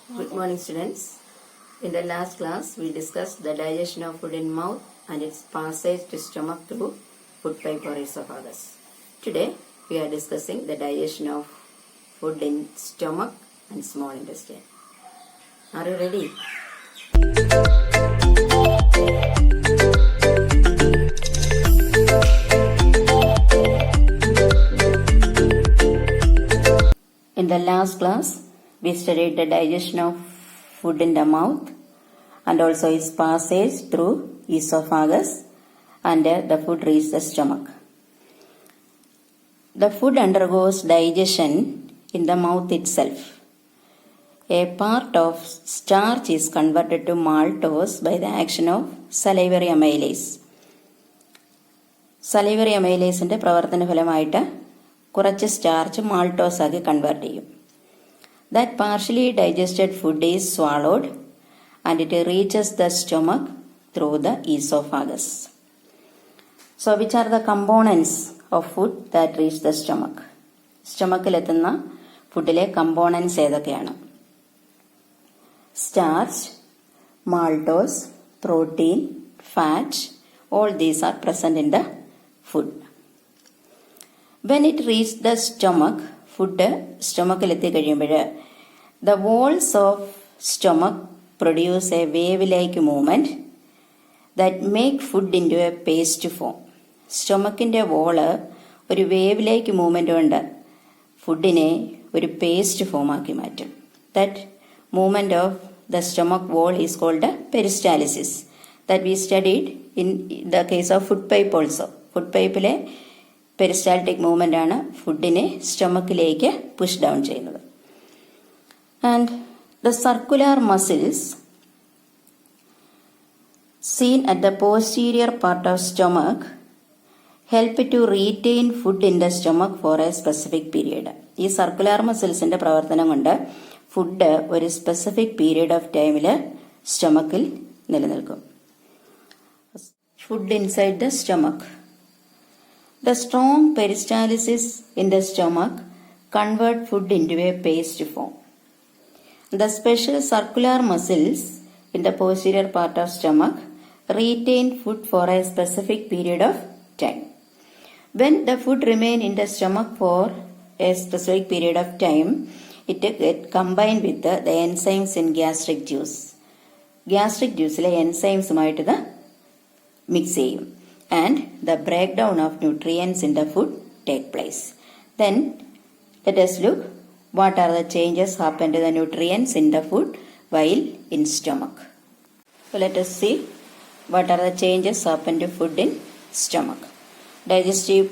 Good morning, students. In the last class, we discussed the digestion of food in mouth and its passage to stomach through food pipe or esophagus. Today, we are discussing the digestion of food in stomach and small intestine. Are you ready? In the last class, we studied the digestion of food in the mouth and also its passage through esophagus and the food reaches the stomach. The food undergoes digestion in the mouth itself. A part of starch is converted to maltose by the action of salivary amylase. Salivary amylase പ്രവർത്തന ഫലമായിട്ട് കുറച്ച് starch maltose ആക്കി convert ചെയ്യും. That partially digested food is swallowed and it reaches the stomach through the esophagus. So which are the components of food that reach the stomach? സ്റ്റൊമക്കിലെത്തുന്ന ഫുഡിലെ components ഏതൊക്കെയാണ്? Starch, maltose, protein, fat, all these are present in the food. When it reaches the stomach, food സ്റ്റൊമക്കിലെത്തി കഴിയുമ്പോൾ the walls of stomach produce a wave like movement that make food into a paste form. സ്റ്റൊമക്കിൻ്റെ wall ഒരു wave like movement കൊണ്ട് ഫുഡിനെ ഒരു paste ഫോമാക്കി മാറ്റും. That movement of the stomach wall is called peristalsis. That we studied in the case of food pipe also. Food പൈപ്പിലെ peristaltic movement ആണ് ഫുഡിനെ സ്റ്റൊമക്കിലേക്ക് പുഷ് ഡൗൺ ചെയ്യുന്നത്. And the circular muscles seen at the posterior part of stomach help to retain food in the stomach for a specific period. ഈ circular മസിൽസിന്റെ പ്രവർത്തനം കൊണ്ട് food ഒരു സ്പെസിഫിക് പീരിയഡ് ഓഫ് ടൈമിൽ സ്റ്റൊമക്കിൽ നിലനിൽക്കും. Food inside the stomach. The strong peristalsis in the stomach convert food into a paste form. The special circular muscles in the posterior part of stomach retain food for a specific period of time. When the food remain in the stomach for a specific period of time, it get combined with the enzymes in gastric juice. Gastric juice le enzymes ആയിട്ട് mix ചെയ്യും. And the breakdown of nutrients in the food take place. Then let us look what are the changes happen to the nutrients in the food while in stomach. So let us see what are the changes happen to food in stomach. Digestive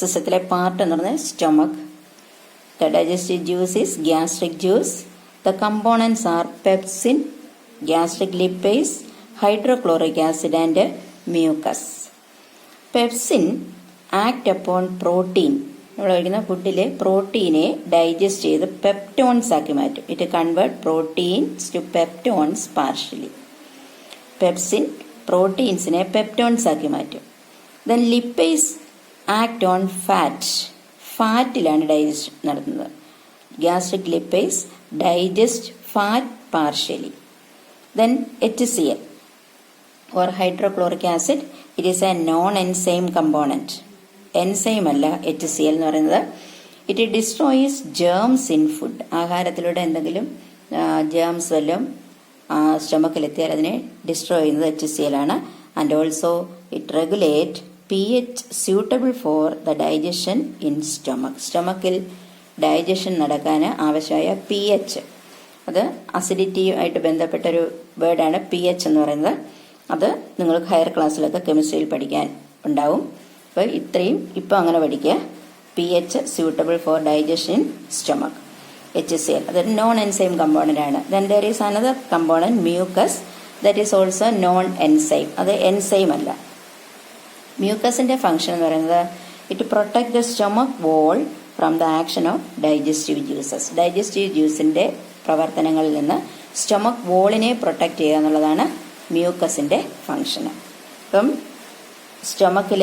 system part എന്ന് പറഞ്ഞാൽ stomach. The digestive juice is gastric juice. The components are pepsin, gastric lipase, hydrochloric acid and mucus. Pepsin act upon protein. നമ്മൾ കഴിക്കുന്ന ഫുഡിലെ പ്രോട്ടീനെ digest ചെയ്ത് peptones ആക്കി മാറ്റും. It convert proteins to peptones partially. Pepsin പ്രോട്ടീൻസിനെ പെപ്റ്റോൺസ് ആക്കി മാറ്റും. Then lipase act on fat. ഫാറ്റിലാണ് ഡൈജസ്റ്റ് നടത്തുന്നത്. Gastric lipase digest fat partially. Then HCl or hydrochloric acid, it is a non-enzyme component. Enzyme അല്ല HCl എന്ന് പറയുന്നത്. It destroys germs in food. ആഹാരത്തിലൂടെ എന്തെങ്കിലും ജേംസ് വല്ലതും സ്റ്റൊമക്കിലെത്തിയാൽ അതിനെ ഡിസ്ട്രോയ് ചെയ്യുന്നത് HCl ആണ്. And also it regulate pH suitable for the digestion in stomach. സ്റ്റൊമക്കിൽ ഡൈജഷൻ നടക്കാൻ ആവശ്യമായ pH, അത് അസിഡിറ്റിയുമായിട്ട് ബന്ധപ്പെട്ടൊരു വേർഡാണ് pH എന്ന് പറയുന്നത്. അത് നിങ്ങൾക്ക് ഹയർ ക്ലാസ്സിലൊക്കെ കെമിസ്ട്രിയിൽ പഠിക്കാൻ ഉണ്ടാവും. അപ്പോൾ ഇത്രയും ഇപ്പോൾ അങ്ങനെ പഠിക്കുക. pH suitable for digestion in stomach. HCl അതൊരു നോൺ എൻസൈം കമ്പോണൻ്റ് ആണ്. Then there is another component mucus, that is also non enzyme. അത് എൻസൈം അല്ല. മ്യൂക്കസിൻ്റെ ഫംഗ്ഷൻ എന്ന് പറയുന്നത് it protect the stomach wall from the action of digestive juices. Digestive ജ്യൂസിൻ്റെ പ്രവർത്തനങ്ങളിൽ നിന്ന് സ്റ്റൊമക് വോളിനെ പ്രൊട്ടക്ട് ചെയ്യുക എന്നുള്ളതാണ് മ്യൂക്കസിൻ്റെ ഫങ്ഷന്. ഇപ്പം സ്റ്റൊമക്കിൽ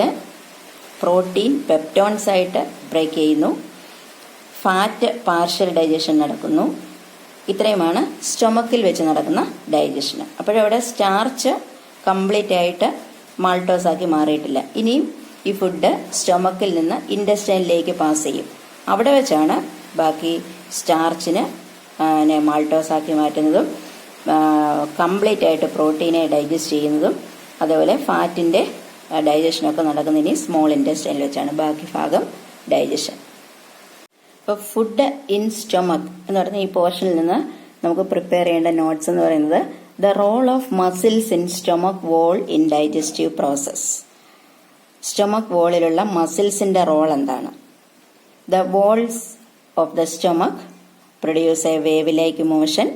പ്രോട്ടീൻ പെപ്റ്റോൺസ് ആയിട്ട് ബ്രേക്ക് ചെയ്യുന്നു. ഫാറ്റ് പാർഷ്യൽ ഡൈജഷൻ നടക്കുന്നു. ഇത്രയുമാണ് സ്റ്റൊമക്കിൽ വെച്ച് നടക്കുന്ന ഡൈജഷൻ. അപ്പോഴവിടെ സ്റ്റാർച്ച് കംപ്ലീറ്റ് ആയിട്ട് മാൾട്ടോസ് ആക്കി മാറിയിട്ടില്ല. ഇനിയും ഈ ഫുഡ് സ്റ്റൊമക്കിൽ നിന്ന് ഇൻറ്റസ്റ്റൈനിലേക്ക് പാസ് ചെയ്യും. അവിടെ വെച്ചാണ് ബാക്കി സ്റ്റാർച്ചിന് മാൾട്ടോസ് ആക്കി മാറ്റുന്നതും കംപ്ലീറ്റ് ആയിട്ട് പ്രോട്ടീനെ ഡൈജസ്റ്റ് ചെയ്യുന്നതും അതേപോലെ ഫാറ്റിൻ്റെ ഡൈജഷനൊക്കെ നടക്കുന്നത് ഇനി സ്മോൾ ഇൻറ്റസ്റ്റൈനിൽ വെച്ചാണ് ബാക്കി ഭാഗം ഡൈജഷൻ. ഇപ്പോൾ ഫുഡ് ഇൻ സ്റ്റൊമക്ക് എന്ന് പറഞ്ഞ ഈ പോർഷനിൽ നിന്ന് നമുക്ക് പ്രിപ്പയർ ചെയ്യേണ്ട നോട്ട്സ് എന്ന് പറയുന്നത് the role of muscles in stomach wall in digestive process. സ്റ്റൊമക്ക് വോളിലുള്ള മസിൽസിന്റെ റോൾ എന്താണ്? The walls of the stomach produce a wave like motion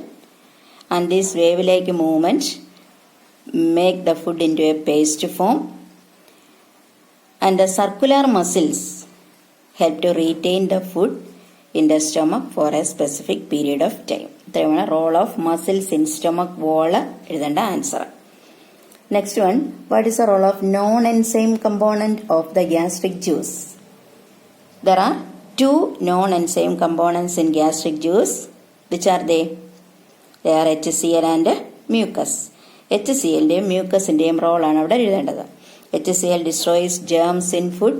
and this wave like movement make the food into a paste form and the circular muscles help to retain the food in the stomach for a specific period of time. ഇത്രയുമാണ് role of muscles in stomach wall എഴുതേണ്ട answer. Next one, what is the role of non enzyme component of the gastric juice? There are two non-enzyme components in gastric juice. Which are they? They are HCl and mucus. HCl-ന്റെയും mucus-ന്റെയും റോളാണ് അവിടെ എഴുതേണ്ടത്. HCl destroys germs in food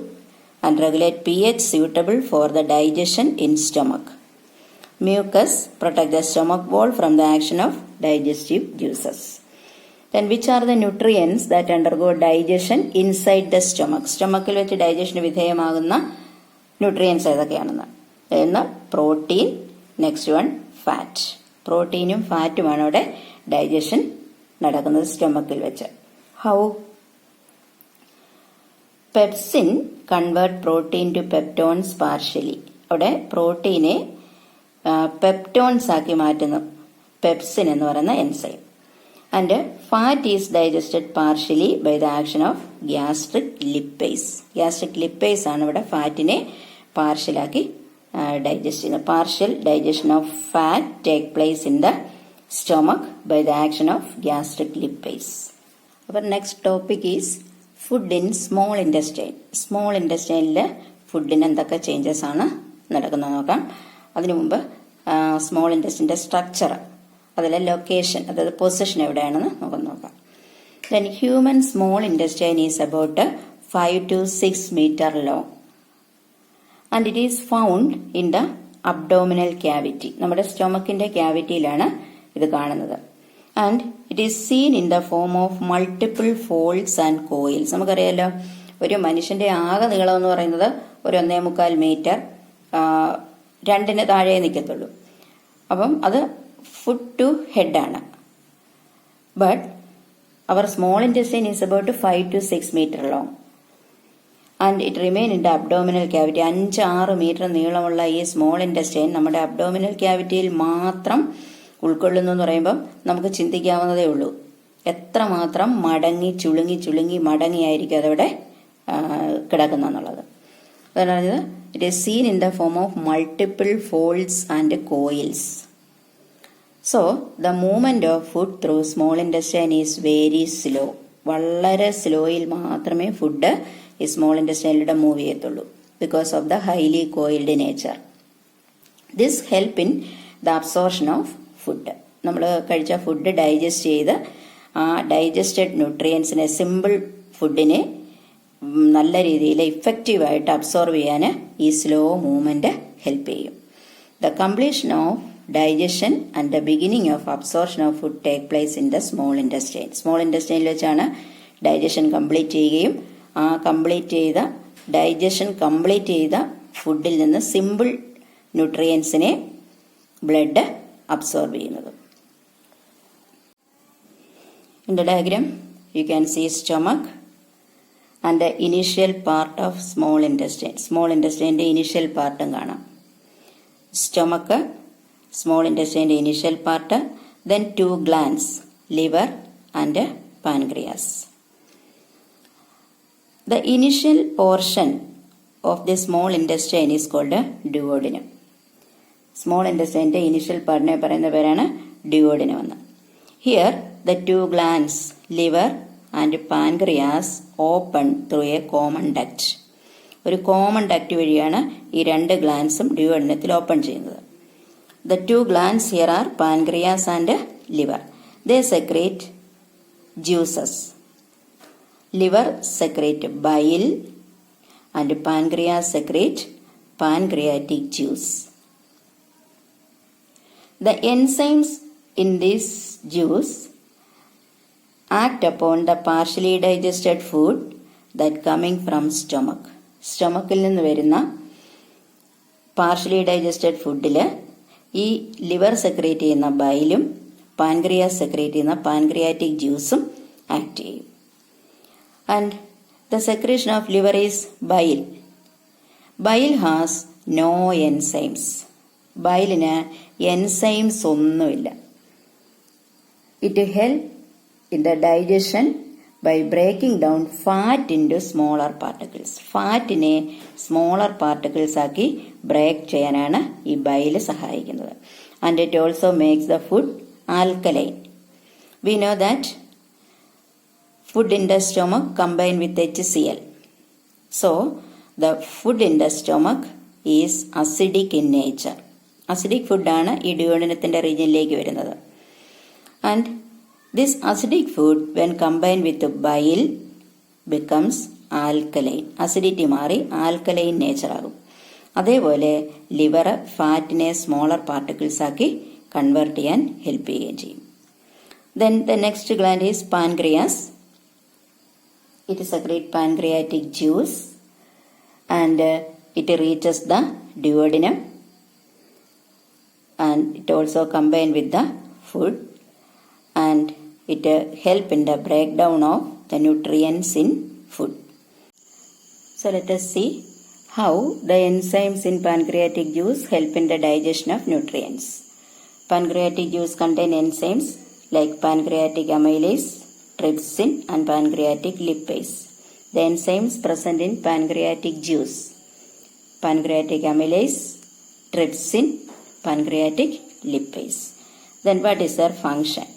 and regulate pH suitable for the digestion in stomach. Mucus protect the stomach wall from the action of digestive juices. Then which are the nutrients that undergo digestion inside the stomach? Stomachil വെച്ച് digestion വിധേയമാകുന്ന nutrients ഏതൊക്കെയാണെന്ന്. ഒന്ന് protein, next one fat. പ്രോട്ടീനും ഫാറ്റുമാണ് അവിടെ digestion നടക്കുന്നത് സ്റ്റൊമക്കിൽ വെച്ച്. How? Pepsin convert protein to peptones partially. അവിടെ പ്രോട്ടീനെ പെപ്റ്റോൺസ് ആക്കി മാറ്റുന്നു പെപ്സിൻ എന്ന് പറയുന്ന enzyme. And fat is digested partially by the action of gastric lipase. Gastric lipase ആണ് ഇവിടെ ഫാറ്റിനെ പാർഷ്യലാക്കി ഡൈജസ്റ്റ് ചെയ്യുന്നത്. Partial digestion of fat take place in the stomach by the action of gastric lipase. അപ്പോൾ next topic is food in small intestine. Small ഇൻറ്റസ്റ്റൈനിൽ ഫുഡിന് എന്തൊക്കെ changes ആണ് നടക്കുന്നത് നോക്കാം. അതിനു മുമ്പ് സ്മോൾ ഇൻറ്റസ്റ്റൈൻ്റെ സ്ട്രക്ചർ, അതിലെ ലൊക്കേഷൻ, അതായത് പൊസിഷൻ എവിടെയാണെന്ന് നമുക്ക് നോക്കാം. Then human small intestine is about 5 to 6 meter long and it is found in the abdominal cavity. നമ്മുടെ സ്റ്റൊമക്കിന്റെ ക്യാവിറ്റിയിലാണ് ഇത് കാണുന്നത്. And it is seen in the form of multiple folds and coils. നമുക്കറിയാലോ, ഒരു മനുഷ്യന്റെ ആകെ നീളം എന്ന് പറയുന്നത് ഒരു 1.25 മീറ്റർ, 2 താഴെ നിൽക്കത്തുള്ളൂ. അപ്പം അത് ഫുഡ് ടു ഹെഡ് ആണ്. But our small intestine is about 5 to 6 meter long and it remain in the abdominal cavity. 5-6 metre നീളമുള്ള ഈ സ്മോൾ ഇൻറ്റസ്റ്റൈൻ നമ്മുടെ അബ്ഡോമിനൽ ക്യാവിറ്റിയിൽ മാത്രം ഉൾക്കൊള്ളുന്നു എന്ന് പറയുമ്പം നമുക്ക് ചിന്തിക്കാവുന്നതേ ഉള്ളൂ എത്രമാത്രം മടങ്ങി ചുളുങ്ങി മടങ്ങിയായിരിക്കും അതവിടെ കിടക്കുന്നുള്ളത്. അതാണ് പറഞ്ഞത്, it is seen in the form of multiple folds and coils. So the movement of food through small intestine is very slow. വളരെ സ്ലോയിൽ മാത്രമേ ഫുഡ് ഈ സ്മോൾ ഇൻറ്റസ്റ്റൈനിലൂടെ മൂവ് ചെയ്യത്തുള്ളൂ, because of the highly coiled nature. This help in the absorption of food. നമ്മൾ കഴിച്ച food digest ചെയ്ത് ആ ഡൈജസ്റ്റഡ് ന്യൂട്രിയൻസിനെ, സിമ്പിൾ ഫുഡിനെ നല്ല രീതിയിൽ ഇഫക്റ്റീവായിട്ട് അബ്സോർവ് ചെയ്യാൻ ഈ സ്ലോ മൂവ്മെന്റ് ഹെൽപ്പ് ചെയ്യും. The completion of digestion and the beginning of absorption of food take place in the small intestine. Small ഇൻറ്റസ്റ്റൈനിൽ വെച്ചാണ് ഡൈജഷൻ കംപ്ലീറ്റ് ചെയ്യുകയും ആ ഡൈജഷൻ കംപ്ലീറ്റ് ചെയ്ത ഫുഡിൽ നിന്ന് സിമ്പിൾ ന്യൂട്രിയൻസിനെ ബ്ലഡ് അബ്സോർബ് ചെയ്യുന്നത്. In the diagram, you can see stomach and the initial part of small intestine. Small intestine initial part കാണാം. Stomach, small intestine initial part, then 2 glands, liver and pancreas. The initial portion of the small intestine is called duodenum. Small intestine initial part ne പറയുന്ന പേരാണ് duodenum എന്ന്. Here the 2 glands, liver and pancreas open through a common duct. ഒരു common duct വഴിയാണ് ഈ 2 ഗ്ലാൻസും ഡ്യൂodenത്തിൽ open ചെയ്യുന്നത്. The two glands here are pancreas and liver. They secrete juices. Liver secrete bile and pancreas secrete pancreatic juice. The enzymes in this juice act upon the partially digested food that coming from stomach. സ്റ്റൊമക്കിൽ നിന്ന് വരുന്ന partially digested ഫുഡിൽ ഈ liver secrete ചെയ്യുന്ന ബൈലും pancreas secrete ചെയ്യുന്ന pancreatic ജ്യൂസും act ചെയ്യും. And the secretion of liver is bile. Bile has no enzymes. ബൈലിന് എൻസൈംസ് ഒന്നുമില്ല. It help in the digestion by breaking down fat into smaller particles. ഫാറ്റിനെ സ്മോളർ പാർട്ടിക്കിൾസ് ആക്കി break ചെയ്യാനാണ് ഈ bile സഹായിക്കുന്നത്. And it also makes the food alkaline. We know that food in the stomach combine with HCl. So the food in the stomach is acidic in nature. Acidic food ആണ് ഈ ഡ്യൂയോഡനത്തിന്റെ റീജിയനിലേക്ക് വരുന്നത്. And this acidic food when combined with bile becomes alkaline. Acidity മാറി alkaline nature ആകും. അതേപോലെ liver ഫാറ്റിനെ smaller particles ആക്കി convert ചെയ്യാൻ help ചെയ്യുകയും ചെയ്യും. Then the next gland is pancreas. It secretes pancreatic juice and it reaches the duodenum and it also combines with the food and it help in the breakdown of the nutrients in food. So let us see how the enzymes in pancreatic juice help in the digestion of nutrients. Pancreatic juice contain enzymes like pancreatic amylase, trypsin and pancreatic lipase. The enzymes present in pancreatic juice: pancreatic amylase, trypsin, pancreatic lipase. Then what is their function?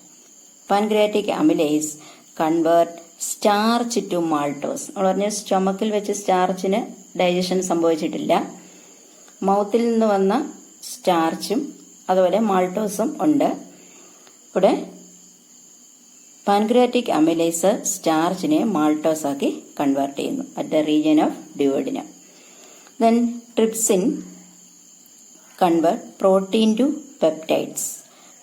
Pancreatic amylase convert starch to maltose. നമ്മൾ പറഞ്ഞ സ്റ്റൊമക്കിൽ വെച്ച് സ്റ്റാർച്ചിന് digestion സംഭവിച്ചിട്ടില്ല. മൗത്തിൽ നിന്ന് വന്ന സ്റ്റാർച്ചും അതുപോലെ മാൾട്ടോസും ഉണ്ട്. ഇവിടെ പാൻക്രിയാറ്റിക് അമിലേസ് സ്റ്റാർച്ചിനെ മാൾട്ടോസ് ആക്കി കൺവേർട്ട് ചെയ്യുന്നു at the region of duodenum. Then trypsin convert protein to peptides.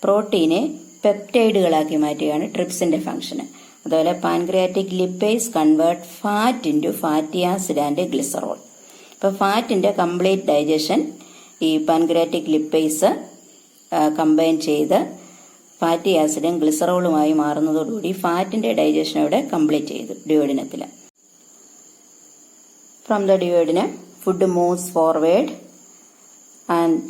പ്രോട്ടീനെ പെപ്റ്റൈഡുകളാക്കി മാറ്റുകയാണ് ട്രിപ്സിന്റെ ഫംഗ്ഷന്. അതുപോലെ pancreatic lipase convert fat into fatty acid and glycerol. ഇപ്പോൾ ഫാറ്റിന്റെ കംപ്ലീറ്റ് ഡൈജഷൻ ഈ പാൻക്രിയാറ്റിക് ലിപ്പേസ് കമ്പൈൻ ചെയ്ത് ഫാറ്റി ആസിഡും ഗ്ലിസറോളുമായി മാറുന്നതോടുകൂടി ഫാറ്റിന്റെ ഡൈജഷൻ അവിടെ കംപ്ലീറ്റ് ചെയ്തു ഡ്യൂയോഡിനത്തിൽ. From the duodenum food moves forward and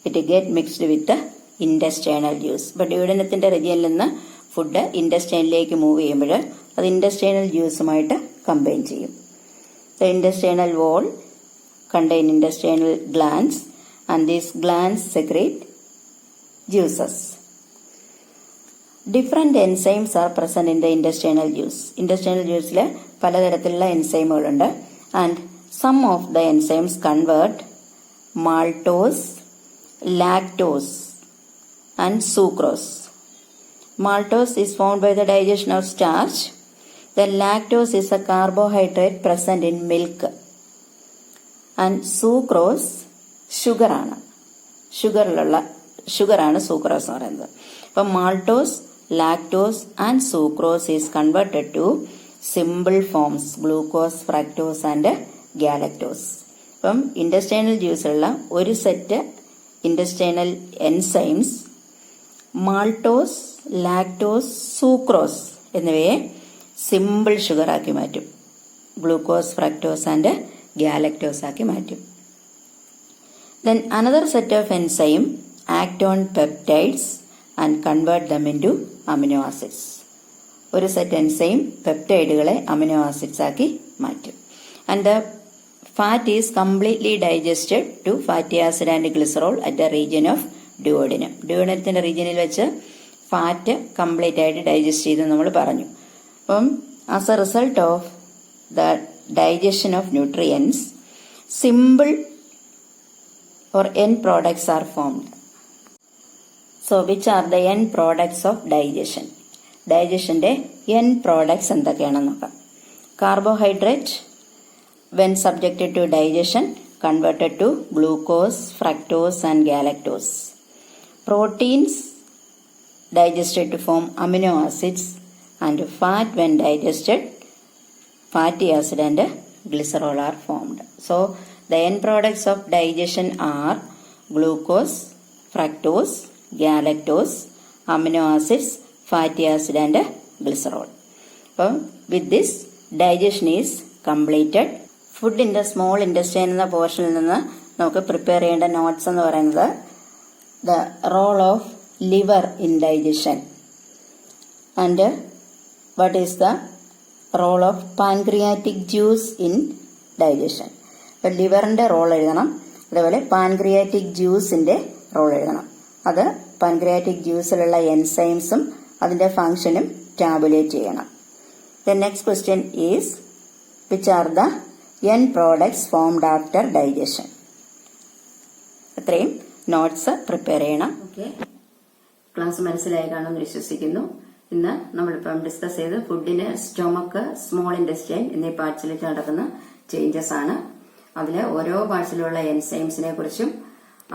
it get mixed with intestinal juice. ഇപ്പോൾ ഡ്യൂയോഡിനത്തിന്റെ റീജിയനിൽ നിന്ന് ഫുഡ് ഇൻറ്റസ്റ്റൈനിലേക്ക് മൂവ് ചെയ്യുമ്പോൾ അത് ഇൻറ്റസ്റ്റൈനൽ ജ്യൂസുമായിട്ട് കമ്പൈൻ ചെയ്യും. The intestinal wall contain intestinal glands and these glands secrete juices. Different enzymes are present in the intestinal juice. Intestinal juiceൽ പലതരത്തിലുള്ള എൻസൈമുകളുണ്ട്. And some of the enzymes convert maltose, lactose and sucrose. Maltose is formed by the digestion of starch. Then lactose is a carbohydrate present in milk. And sucrose ഷുഗറാണ്. ഷുഗറാണ് sucrose എന്ന് പറയുന്നത്. അപ്പം maltose, lactose and sucrose is converted to simple forms glucose, fructose and galactose. അപ്പം intestinal ജ്യൂസിലുള്ള ഒരു set intestinal enzymes maltose, lactose, sucrose എന്നിവയെ simple ഷുഗറാക്കി മാറ്റും. ഗ്ലൂക്കോസ്, ഫ്രക്ടോസ് ആൻഡ് ഗാലക്ടോസ് ആക്കി മാറ്റും. Then another set of enzyme act on peptides and convert them into amino acids. ഒരു set enzyme പെപ്റ്റൈഡുകളെ അമിനോ ആസിഡ്സ് ആക്കി മാറ്റും. And the fat is completely digested to fatty acid and glycerol at the region of duodenum. ഡ്യൂയോഡിനത്തിന്റെ റീജിയനിൽ വെച്ച് fat complete ആയിട്ട് digest ചെയ്തു നമ്മൾ പറഞ്ഞു. അപ്പം as A result of the digestion of nutrients, simple or end products are formed. So, which are the end products of digestion? Digestionന്റെ end products എന്തൊക്കെയാണെന്ന് നോക്കാം. Carbohydrate, when subjected to digestion, converted to glucose, fructose and galactose. Proteins digested to form amino acids, and fat when digested, fatty acid and glycerol are formed. So, the end products of digestion are glucose, fructose, galactose, amino acids, fatty acid and glycerol. So, with this, digestion is completed. Food in the small intestine എന്ന പോർഷനിൽ നിന്ന് നമുക്ക് prepare ചെയ്യേണ്ട notes എന്ന് പറയുന്നത് the role of liver in digestion and what is the role of pancreatic juice in digestion. അപ്പോൾ ലിവറിന്റെ role എഴുതണം, അതേപോലെ പാൻക്രിയാറ്റിക് ജ്യൂസിന്റെ റോൾ എഴുതണം. അത് പാൻക്രിയാറ്റിക് ജ്യൂസിലുള്ള എൻസൈംസും അതിന്റെ ഫംഗ്ഷനും ടാബുലേറ്റ് ചെയ്യണം. The next question is, which are the end products formed after digestion? അത്രയും notes prepare ചെയ്യണം. ഓക്കെ, ക്ലാസ് മനസ്സിലായി കാണുമെന്ന് വിശ്വസിക്കുന്നു. ഇന്ന് നമ്മളിപ്പം ഡിസ്കസ് ചെയ്ത് ഫുഡിന് സ്റ്റൊമക്ക്, സ്മോൾ ഇൻറ്റെസ്റ്റൈൻ എന്നീ പാർട്സിലേക്ക് നടക്കുന്ന ചേഞ്ചസ് ആണ്. അതിൽ ഓരോ പാർട്സിലുള്ള എൻസൈംസിനെ കുറിച്ചും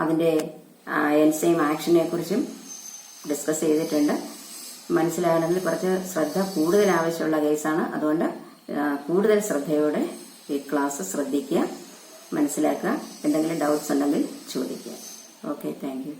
അതിന്റെ എൻസൈം ആക്ഷനെ കുറിച്ചും ഡിസ്കസ് ചെയ്തിട്ടുണ്ട്. മനസ്സിലാകണമെങ്കിൽ കുറച്ച് ശ്രദ്ധ കൂടുതൽ ആവശ്യമുള്ള കേസാണ്. അതുകൊണ്ട് കൂടുതൽ ശ്രദ്ധയോടെ ഈ ക്ലാസ് ശ്രദ്ധിക്കുക, മനസ്സിലാക്കുക. എന്തെങ്കിലും ഡൗട്ട്സ് ഉണ്ടെങ്കിൽ ചോദിക്കുക. Okay, thank you.